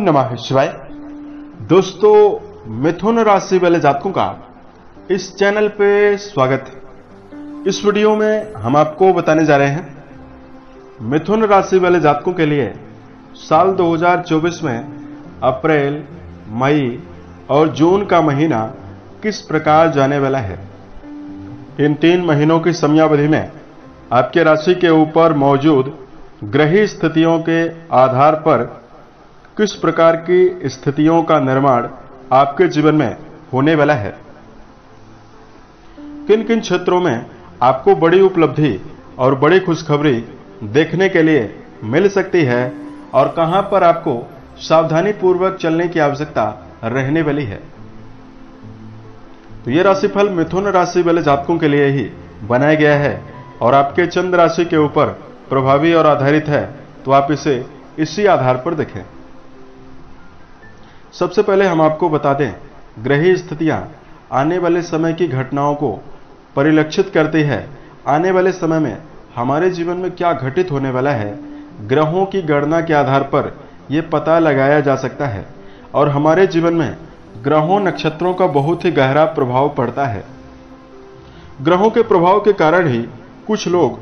नमः शिवाय। दोस्तों, मिथुन राशि वाले जातकों का इस चैनल पे स्वागत है। इस वीडियो में हम आपको बताने जा रहे हैं मिथुन राशि वाले जातकों के लिए साल 2024 में अप्रैल, मई और जून का महीना किस प्रकार जाने वाला है। इन 3 महीनों की समयावधि में आपके राशि के ऊपर मौजूद ग्रही स्थितियों के आधार पर किस प्रकार की स्थितियों का निर्माण आपके जीवन में होने वाला है, किन किन क्षेत्रों में आपको बड़ी उपलब्धि और बड़ी खुशखबरी देखने के लिए मिल सकती है और कहां पर आपको सावधानी पूर्वक चलने की आवश्यकता रहने वाली है। तो यह राशिफल मिथुन राशि वाले जातकों के लिए ही बनाया गया है और आपके चंद्र राशि के ऊपर प्रभावी और आधारित है, तो आप इसे इसी आधार पर देखें। सबसे पहले हम आपको बता दें, ग्रही स्थितियां आने वाले समय की घटनाओं को परिलक्षित करती है। आने वाले समय में हमारे जीवन में क्या घटित होने वाला है, ग्रहों की गणना के आधार पर यह पता लगाया जा सकता है और हमारे जीवन में ग्रहों नक्षत्रों का बहुत ही गहरा प्रभाव पड़ता है। ग्रहों के प्रभाव के कारण ही कुछ लोग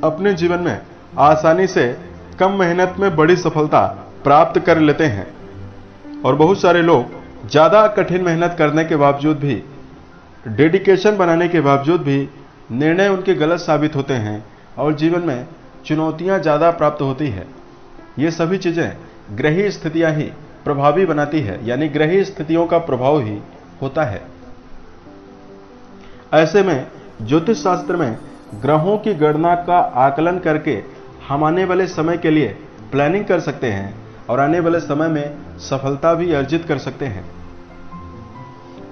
अपने जीवन में आसानी से कम मेहनत में बड़ी सफलता प्राप्त कर लेते हैं और बहुत सारे लोग ज्यादा कठिन मेहनत करने के बावजूद भी, डेडिकेशन बनाने के बावजूद भी निर्णय उनके गलत साबित होते हैं और जीवन में चुनौतियां ज्यादा प्राप्त होती है। ये सभी चीजें ग्रही स्थितियां ही प्रभावी बनाती है, यानी ग्रही स्थितियों का प्रभाव ही होता है। ऐसे में ज्योतिष शास्त्र में ग्रहों की गणना का आकलन करके हम आने वाले समय के लिए प्लानिंग कर सकते हैं और आने वाले समय में सफलता भी अर्जित कर सकते हैं।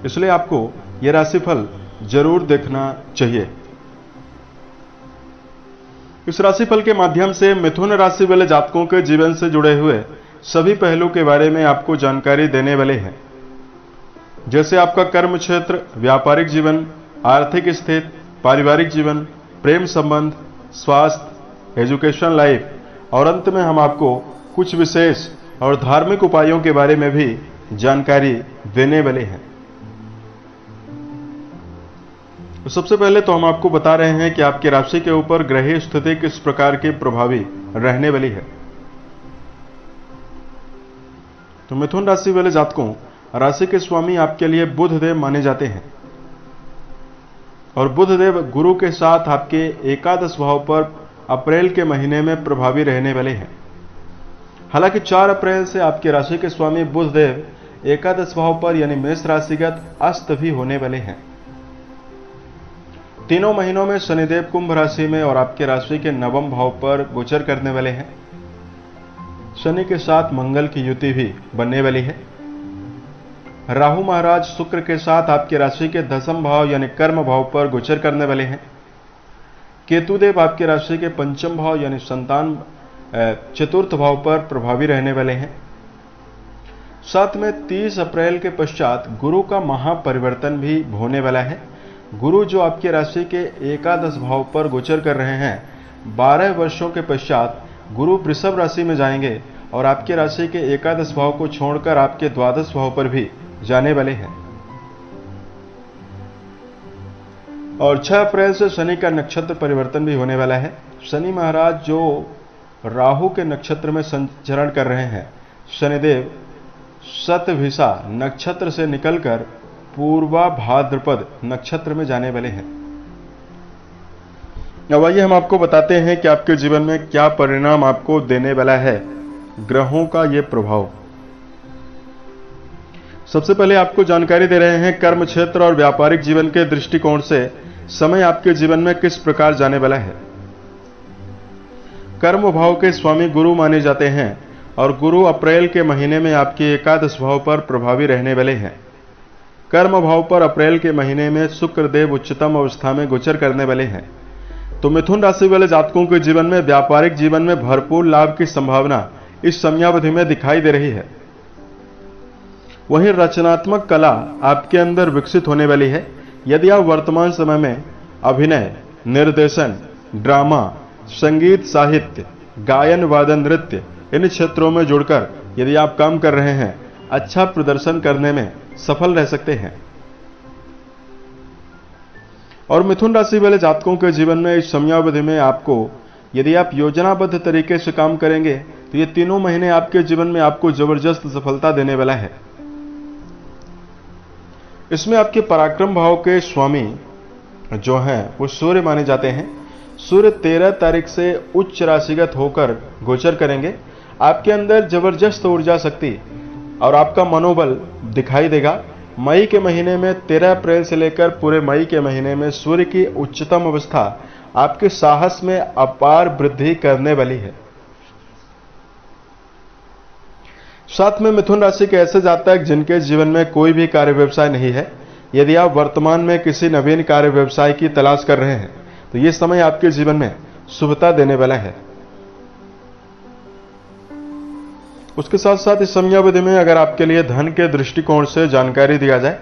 इसलिए आपको यह राशिफल जरूर देखना चाहिए। इस राशिफल के माध्यम से मिथुन राशि वाले जातकों के जीवन से जुड़े हुए सभी पहलू के बारे में आपको जानकारी देने वाले हैं, जैसे आपका कर्म क्षेत्र, व्यापारिक जीवन, आर्थिक स्थिति, पारिवारिक जीवन, प्रेम संबंध, स्वास्थ्य, एजुकेशन लाइफ और अंत में हम आपको कुछ विशेष और धार्मिक उपायों के बारे में भी जानकारी देने वाले हैं। तो सबसे पहले तो हम आपको बता रहे हैं कि आपकी राशि के ऊपर ग्रही स्थिति किस प्रकार की प्रभावी रहने वाली है। तो मिथुन राशि वाले जातकों, राशि के स्वामी आपके लिए बुध देव माने जाते हैं और बुध देव गुरु के साथ आपके एकादश भाव पर अप्रैल के महीने में प्रभावी रहने वाले हैं। हालांकि 4 अप्रैल से आपके राशि के स्वामी बुध देव एकादश भाव पर यानी मेष राशिगत अस्त भी होने वाले हैं। तीनों महीनों में शनिदेव कुंभ राशि में और आपके राशि के 9वें भाव पर गोचर करने वाले हैं। शनि के साथ मंगल की युति भी बनने वाली है। राहु महाराज शुक्र के साथ आपके राशि के 10वें भाव यानी कर्म भाव पर गोचर करने वाले हैं। केतुदेव आपके राशि के 5वें भाव यानी संतान चतुर्थ भाव पर प्रभावी रहने वाले हैं। साथ में 30 अप्रैल के पश्चात गुरु का महापरिवर्तन भी होने वाला है। गुरु जो आपके राशि के एकादश भाव पर गोचर कर रहे हैं, 12 वर्षों के पश्चात गुरु वृषभ राशि में जाएंगे और आपके राशि के एकादश भाव को छोड़कर आपके द्वादश भाव पर भी जाने वाले हैं। और 6 अप्रैल से शनि का नक्षत्र परिवर्तन भी होने वाला है। शनि महाराज जो राहु के नक्षत्र में संचरण कर रहे हैं, शनिदेव शतभिषा नक्षत्र से निकलकर पूर्वा भाद्रपद नक्षत्र में जाने वाले हैं। अब आइए हम आपको बताते हैं कि आपके जीवन में क्या परिणाम आपको देने वाला है ग्रहों का ये प्रभाव। सबसे पहले आपको जानकारी दे रहे हैं कर्म क्षेत्र और व्यापारिक जीवन के दृष्टिकोण से समय आपके जीवन में किस प्रकार जाने वाला है। कर्म भाव के स्वामी गुरु माने जाते हैं और गुरु अप्रैल के महीने में आपके एकादश भाव पर प्रभावी रहने वाले हैं। कर्म भाव पर अप्रैल के महीने में शुक्र देव उच्चतम अवस्था में गोचर करने वाले हैं। तो मिथुन राशि वाले जातकों के जीवन में व्यापारिक जीवन में भरपूर लाभ की संभावना इस समयावधि में दिखाई दे रही है। वहीं रचनात्मक कला आपके अंदर विकसित होने वाली है। यदि आप वर्तमान समय में अभिनय, निर्देशन, ड्रामा, संगीत, साहित्य, गायन, वादन, नृत्य इन क्षेत्रों में जुड़कर यदि आप काम कर रहे हैं, अच्छा प्रदर्शन करने में सफल रह सकते हैं। और मिथुन राशि वाले जातकों के जीवन में इस समयावधि में आपको, यदि आप योजनाबद्ध तरीके से काम करेंगे तो ये तीनों महीने आपके जीवन में आपको जबरदस्त सफलता देने वाला है। इसमें आपके पराक्रम भाव के स्वामी जो हैं वो सूर्य माने जाते हैं। सूर्य 13 तारीख से उच्च राशिगत होकर गोचर करेंगे। आपके अंदर जबरदस्त ऊर्जा शक्ति और आपका मनोबल दिखाई देगा। मई के महीने में 13 अप्रैल से लेकर पूरे मई के महीने में सूर्य की उच्चतम अवस्था आपके साहस में अपार वृद्धि करने वाली है। साथ में मिथुन राशि के ऐसे जातक जिनके जीवन में कोई भी कार्य व्यवसाय नहीं है, यदि आप वर्तमान में किसी नवीन कार्य व्यवसाय की तलाश कर रहे हैं तो यह समय आपके जीवन में शुभता देने वाला है। उसके साथ साथ इस समयावधि में अगर आपके लिए धन के दृष्टिकोण से जानकारी दिया जाए,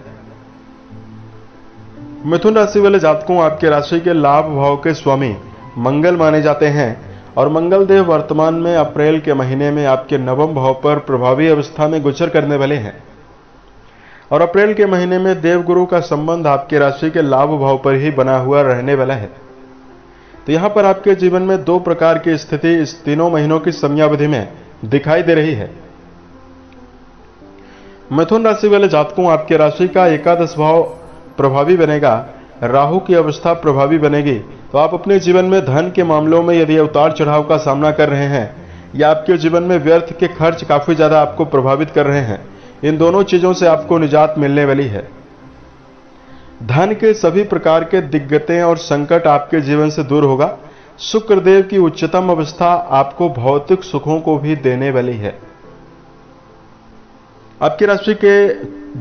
मिथुन राशि वाले जातकों आपके राशि के लाभ भाव के स्वामी मंगल माने जाते हैं और मंगल देव वर्तमान में अप्रैल के महीने में आपके नवम भाव पर प्रभावी अवस्था में गोचर करने वाले हैं। और अप्रैल के महीने में देवगुरु का संबंध आपके राशि के लाभ भाव पर ही बना हुआ रहने वाला है। तो यहां पर आपके जीवन में दो प्रकार की स्थिति इस तीनों महीनों की समयावधि में दिखाई दे रही है। मिथुन राशि वाले जातकों आपके राशि का एकादश भाव प्रभावी बनेगा, राहु की अवस्था प्रभावी बनेगी। तो आप अपने जीवन में धन के मामलों में यदि उतार चढ़ाव का सामना कर रहे हैं या आपके जीवन में व्यर्थ के खर्च काफी ज्यादा आपको प्रभावित कर रहे हैं, इन दोनों चीजों से आपको निजात मिलने वाली है। धन के सभी प्रकार के दिक्कतें और संकट आपके जीवन से दूर होगा। शुक्रदेव की उच्चतम अवस्था आपको भौतिक सुखों को भी देने वाली है। आपकी राशि के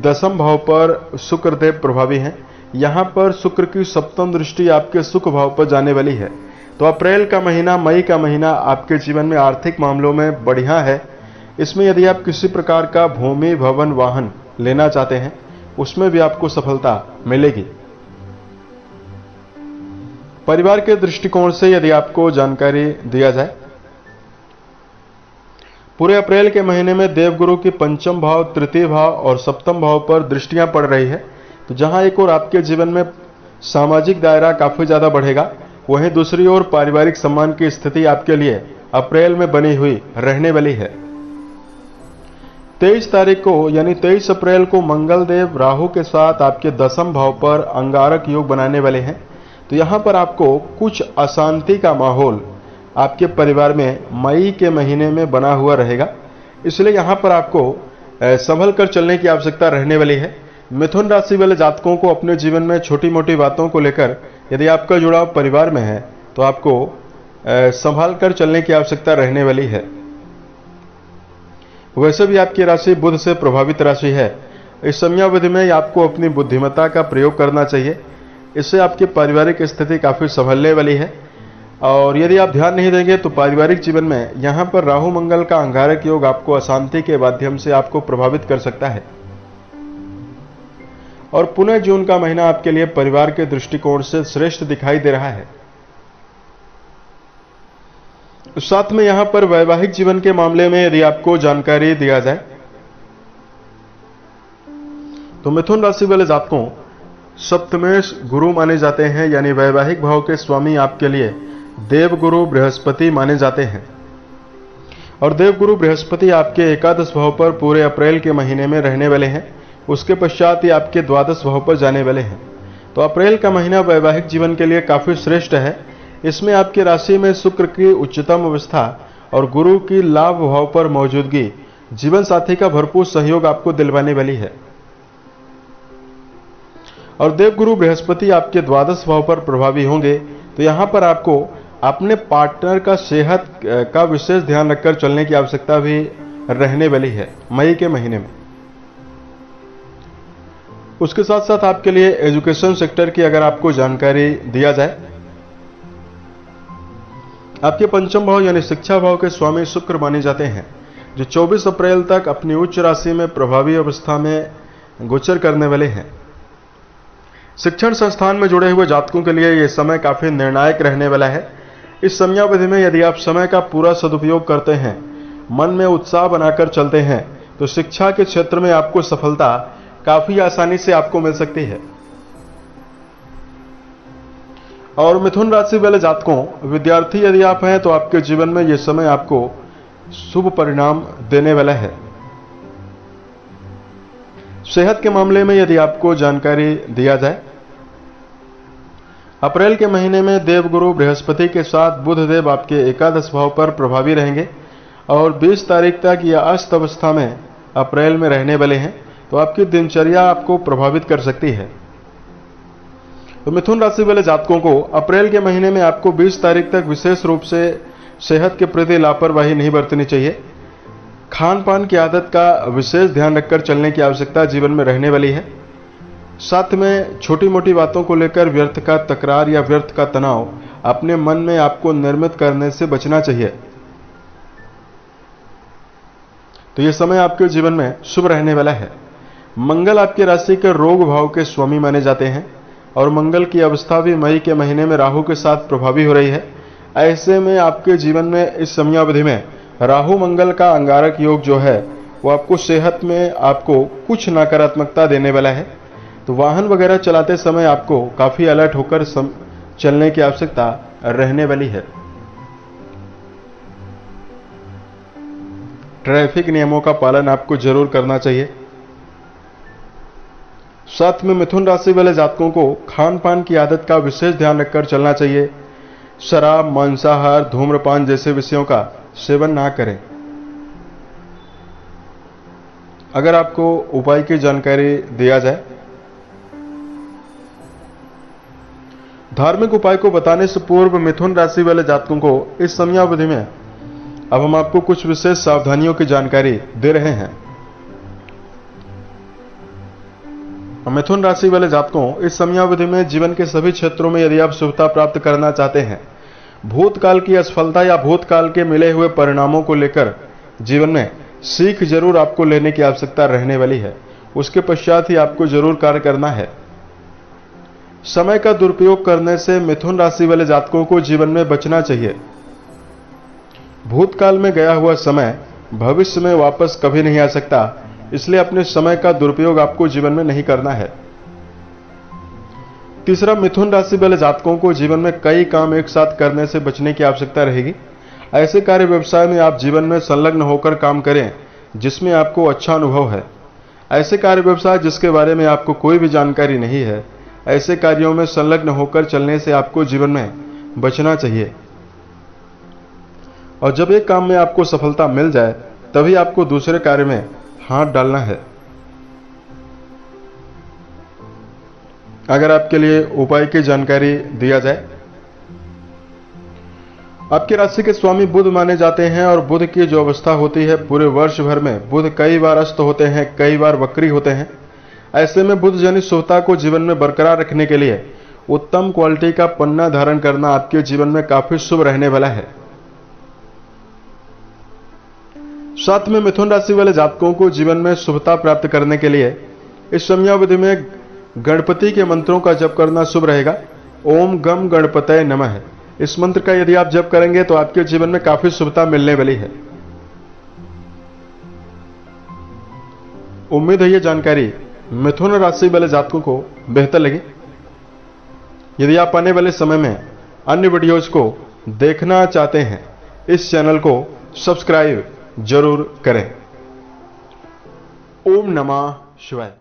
दसम भाव पर शुक्रदेव प्रभावी हैं। यहां पर शुक्र की सप्तम दृष्टि आपके सुख भाव पर जाने वाली है। तो अप्रैल का महीना, मई का महीना आपके जीवन में आर्थिक मामलों में बढ़िया है। इसमें यदि आप किसी प्रकार का भूमि, भवन, वाहन लेना चाहते हैं उसमें भी आपको सफलता मिलेगी। परिवार के दृष्टिकोण से यदि आपको जानकारी दिया जाए, पूरे अप्रैल के महीने में देवगुरु की पंचम भाव, तृतीय भाव और सप्तम भाव पर दृष्टियां पड़ रही है। तो जहां एक ओर आपके जीवन में सामाजिक दायरा काफी ज्यादा बढ़ेगा, वहीं दूसरी ओर पारिवारिक सम्मान की स्थिति आपके लिए अप्रैल में बनी हुई रहने वाली है। 23 तारीख को यानी 23 अप्रैल को मंगल देव राहु के साथ आपके दसम भाव पर अंगारक योग बनाने वाले हैं। तो यहां पर आपको कुछ अशांति का माहौल आपके परिवार में मई के महीने में बना हुआ रहेगा, इसलिए यहां पर आपको संभल कर चलने की आवश्यकता रहने वाली है। मिथुन राशि वाले जातकों को अपने जीवन में छोटी मोटी बातों को लेकर यदि आपका जुड़ाव परिवार में है तो आपको संभाल कर चलने की आवश्यकता रहने वाली है। वैसे भी आपकी राशि बुध से प्रभावित राशि है। इस समयावधि में आपको अपनी बुद्धिमत्ता का प्रयोग करना चाहिए, इससे आपकी पारिवारिक स्थिति काफी संभलने वाली है। और यदि आप ध्यान नहीं देंगे तो पारिवारिक जीवन में यहां पर राहु मंगल का अंगारक योग आपको अशांति के माध्यम से आपको प्रभावित कर सकता है। और पुनः जून का महीना आपके लिए परिवार के दृष्टिकोण से श्रेष्ठ दिखाई दे रहा है। साथ में यहां पर वैवाहिक जीवन के मामले में यदि आपको जानकारी दिया जाए तो मिथुन राशि वाले जातकों सप्तमेश गुरु माने जाते हैं, यानी वैवाहिक भाव के स्वामी आपके लिए देवगुरु बृहस्पति माने जाते हैं। और देवगुरु बृहस्पति आपके एकादश भाव पर पूरे अप्रैल के महीने में रहने वाले हैं। उसके पश्चात ही आपके द्वादश भाव पर जाने वाले हैं। तो अप्रैल का महीना वैवाहिक जीवन के लिए काफी श्रेष्ठ है। इसमें आपकी राशि में शुक्र की उच्चतम अवस्था और गुरु की लाभ भाव पर मौजूदगी जीवन साथी का भरपूर सहयोग आपको दिलवाने वाली है। और देवगुरु बृहस्पति आपके द्वादश भाव पर प्रभावी होंगे, तो यहां पर आपको अपने पार्टनर का सेहत का विशेष ध्यान रखकर चलने की आवश्यकता भी रहने वाली है मई के महीने में। उसके साथ साथ आपके लिए एजुकेशन सेक्टर की अगर आपको जानकारी दिया जाए, आपके पंचम भाव यानी शिक्षा भाव के स्वामी शुक्र माने जाते हैं, जो 24 अप्रैल तक अपनी उच्च राशि में प्रभावी अवस्था में गोचर करने वाले हैं। शिक्षण संस्थान में जुड़े हुए जातकों के लिए यह समय काफी निर्णायक रहने वाला है। इस समयावधि में यदि आप समय का पूरा सदुपयोग करते हैं, मन में उत्साह बनाकर चलते हैं तो शिक्षा के क्षेत्र में आपको सफलता काफी आसानी से आपको मिल सकती है। और मिथुन राशि वाले जातकों, विद्यार्थी यदि आप हैं तो आपके जीवन में यह समय आपको शुभ परिणाम देने वाला है। सेहत के मामले में यदि आपको जानकारी दिया जाए, अप्रैल के महीने में देवगुरु बृहस्पति के साथ बुध देव आपके एकादश भाव पर प्रभावी रहेंगे और 20 तारीख तक यह अस्त अवस्था में अप्रैल में रहने वाले हैं, तो आपकी दिनचर्या आपको प्रभावित कर सकती है। तो मिथुन राशि वाले जातकों को अप्रैल के महीने में आपको 20 तारीख तक विशेष रूप से सेहत के प्रति लापरवाही नहीं बरतनी चाहिए। खान पान की आदत का विशेष ध्यान रखकर चलने की आवश्यकता जीवन में रहने वाली है। साथ में छोटी मोटी बातों को लेकर व्यर्थ का तकरार या व्यर्थ का तनाव अपने मन में आपको निर्मित करने से बचना चाहिए। तो यह समय आपके जीवन में शुभ रहने वाला है। मंगल आपकी राशि के रोग भाव के स्वामी माने जाते हैं और मंगल की अवस्था भी मई के महीने में राहु के साथ प्रभावी हो रही है। ऐसे में आपके जीवन में इस समयावधि में राहु मंगल का अंगारक योग जो है वो आपको सेहत में आपको कुछ नकारात्मकता देने वाला है। तो वाहन वगैरह चलाते समय आपको काफी अलर्ट होकर चलने की आवश्यकता रहने वाली है। ट्रैफिक नियमों का पालन आपको जरूर करना चाहिए। साथ में मिथुन राशि वाले जातकों को खान पान की आदत का विशेष ध्यान रखकर चलना चाहिए। शराब, मांसाहार, धूम्रपान जैसे विषयों का सेवन ना करें। अगर आपको उपाय की जानकारी दिया जाए, धार्मिक उपाय को बताने से पूर्व मिथुन राशि वाले जातकों को इस समयावधि में अब हम आपको कुछ विशेष सावधानियों की जानकारी दे रहे हैं। मिथुन राशि वाले जातकों, इस समयावधि में जीवन के सभी क्षेत्रों में यदि आप शुभता प्राप्त करना चाहते हैं, भूतकाल की असफलता या भूतकाल के मिले हुए परिणामों को लेकर जीवन में सीख जरूर आपको लेने की आवश्यकता रहने वाली है। उसके पश्चात ही आपको जरूर कार्य करना है। समय का दुरुपयोग करने से मिथुन राशि वाले जातकों को जीवन में बचना चाहिए। भूतकाल में गया हुआ समय भविष्य में वापस कभी नहीं आ सकता, इसलिए अपने समय का दुरुपयोग आपको जीवन में नहीं करना है। तीसरा, मिथुन राशि वाले जातकों को जीवन में कई काम एक साथ करने से बचने की आवश्यकता रहेगी। ऐसे कार्य व्यवसाय में आप जीवन में संलग्न होकर काम करें जिसमें आपको अच्छा अनुभव है। ऐसे कार्य व्यवसाय जिसके बारे में आपको कोई भी जानकारी नहीं है, ऐसे कार्यों में संलग्न होकर चलने से आपको जीवन में बचना चाहिए। और जब एक काम में आपको सफलता मिल जाए तभी आपको दूसरे कार्य में हाथ डालना है। अगर आपके लिए उपाय की जानकारी दिया जाए, आपकी राशि के स्वामी बुध माने जाते हैं और बुध की जो अवस्था होती है, पूरे वर्ष भर में बुध कई बार अस्त होते हैं, कई बार वक्री होते हैं। ऐसे में बुध जनित शुभता को जीवन में बरकरार रखने के लिए उत्तम क्वालिटी का पन्ना धारण करना आपके जीवन में काफी शुभ रहने वाला है। साथ में मिथुन राशि वाले जातकों को जीवन में शुभता प्राप्त करने के लिए इस समयावधि में गणपति के मंत्रों का जप करना शुभ रहेगा। ओम गम गणपतये नमः, इस मंत्र का यदि आप जप करेंगे तो आपके जीवन में काफी शुभता मिलने वाली है। उम्मीद है ये जानकारी मिथुन राशि वाले जातकों को बेहतर लगी। यदि आप आने वाले समय में अन्य वीडियोज को देखना चाहते हैं, इस चैनल को सब्सक्राइब जरूर करें। ओम नमः शिवाय।